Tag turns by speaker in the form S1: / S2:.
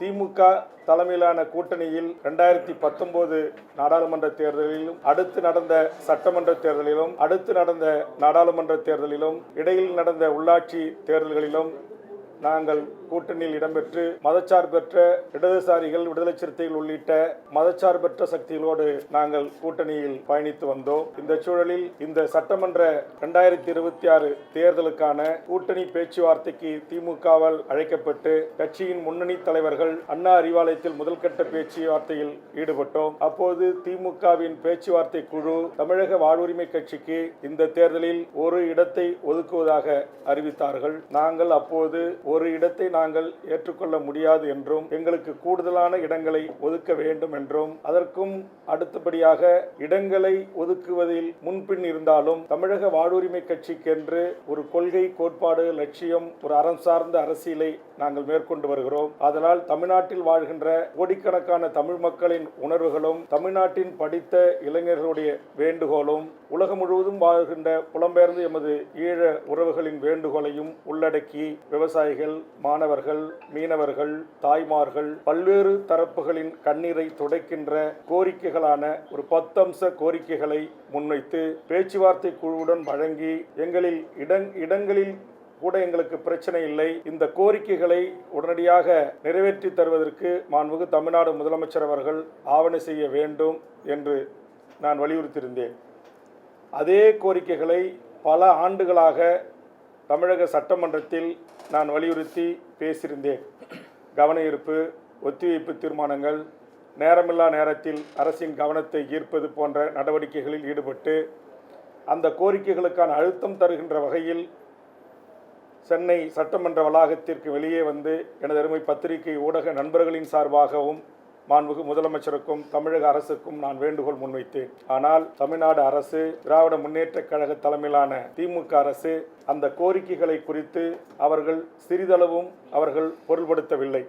S1: திமுக தலைமையிலான கூட்டணியில் 2019 நாடாளுமன்ற தேர்தலிலும், அடுத்து நடந்த சட்டமன்ற தேர்தலிலும், அடுத்து நடந்த நாடாளுமன்ற தேர்தலிலும், இடையில் நடந்த உள்ளாட்சி தேர்தல்களிலும் நாங்கள் கூட்டணியில் இடம்பெற்று மதச்சார்பற்ற இடதுசாரிகள், விடுதலை சிறுத்தைகள் உள்ளிட்ட மதச்சார்பற்ற சக்திகளோடு நாங்கள் கூட்டணியில் பயணித்து வந்தோம். இந்த சூழலில் இந்த சட்டமன்ற 2026 தேர்தலுக்கான கூட்டணி பேச்சுவார்த்தைக்கு திமுகவால் அழைக்கப்பட்டு கட்சியின் முன்னணி தலைவர்கள் அண்ணா அறிவாலயத்தில் முதல்கட்ட பேச்சுவார்த்தையில் ஈடுபட்டோம். அப்போது திமுகவின் பேச்சுவார்த்தை குழு தமிழக வாழ்வுரிமை கட்சிக்கு இந்த தேர்தலில் ஒரு இடத்தை ஒதுக்குவதாக அறிவித்தார்கள். நாங்கள் அப்போது ஒரு இடத்தை நாங்கள் ஏற்றுக்கொள்ள முடியாது என்றும், எங்களுக்கு கூடுதலான இடங்களை ஒதுக்க வேண்டும் என்றும், அதற்கும் அடுத்தபடியாக இடங்களை ஒதுக்குவதில் முன்பின் இருந்தாலும் தமிழக வாழ்வுரிமை கட்சிக்கு என்று ஒரு கொள்கை, கோட்பாடு, லட்சியம், ஒரு அறம் சார்ந்த அரசியலை நாங்கள் மேற்கொண்டு வருகிறோம். அதனால் தமிழ்நாட்டில் வாழ்கின்ற கோடிக்கணக்கான தமிழ் மக்களின் உணர்வுகளும், தமிழ்நாட்டின் படித்த இளைஞர்களுடைய வேண்டுகோளும், உலகம் முழுவதும் வாழ்கின்ற புலம்பெயர்ந்து எமது ஈழ உறவுகளின் வேண்டுகோளையும் உள்ளடக்கி விவசாயிகள், மாணவர்கள், மீனவர்கள், தாய்மார்கள், பல்வேறு தரப்புகளின் கண்ணீரை துடைக்கின்ற கோரிக்கைகளான ஒரு 10 அம்ச கோரிக்கைகளை முன்வைத்து பேச்சுவார்த்தை குழுவுடன் வழங்கி இடங்களில் கூட எங்களுக்கு பிரச்சனை இல்லை, இந்த கோரிக்கைகளை உடனடியாக நிறைவேற்றி தருவதற்கு மாண்புமிகு தமிழ்நாடு முதலமைச்சர் அவர்கள் ஆவண செய்ய வேண்டும் என்று நான் வலியுறுத்தியிருந்தேன். அதே கோரிக்கைகளை பல ஆண்டுகளாக தமிழக சட்டமன்றத்தில் நான் வலியுறுத்தி பேசியிருந்தேன். கவன ஈர்ப்பு, ஒத்திவைப்பு தீர்மானங்கள், நேரமில்லா நேரத்தில் அரசின் கவனத்தை ஈர்ப்பது போன்ற நடவடிக்கைகளில் ஈடுபட்டு அந்த கோரிக்கைகளுக்கான அழுத்தம் தருகின்ற வகையில் சென்னை சட்டமன்ற வளாகத்திற்கு வெளியே வந்து எனது அருமை பத்திரிகை ஊடக நண்பர்களின் சார்பாகவும் மாண்புமிகு முதலமைச்சருக்கும் தமிழக அரசுக்கும் நான் வேண்டுகோள் முன்வைத்தேன். ஆனால் தமிழ்நாடு அரசு, திராவிட முன்னேற்றக் கழக தலைமையிலான திமுக அரசு அந்த கோரிக்கைகளை குறித்து அவர்கள் சிறிதளவும் பொருள்படுத்தவில்லை.